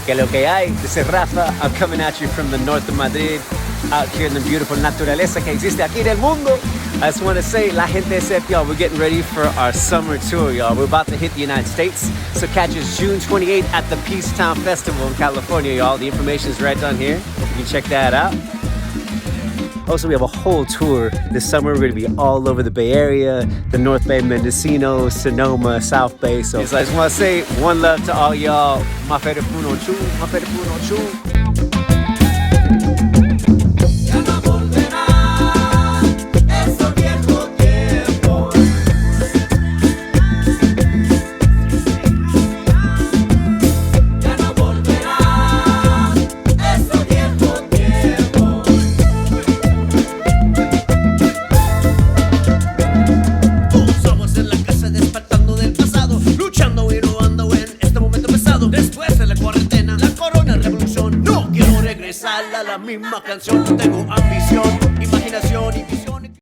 Que lo que hay, this is Rafa. I'm coming at you from the north of Madrid, out here in the beautiful naturaleza que existe aquí en el mundo. I just want to say, La Gente SF, y'all, we're getting ready for our summer tour, y'all. We're about to hit the United States, so catch us June 28th at the Peacetown Festival in California, y'all. The information is right down here. You can check that out. Also, we have a whole tour this summer. We're gonna be all over the Bay Area, the North Bay, Mendocino, Sonoma, South Bay. So I just want to say one love to all y'all. My favorite Puno Chu, my favorite Puno Chu. La misma canción, no tengo ambición.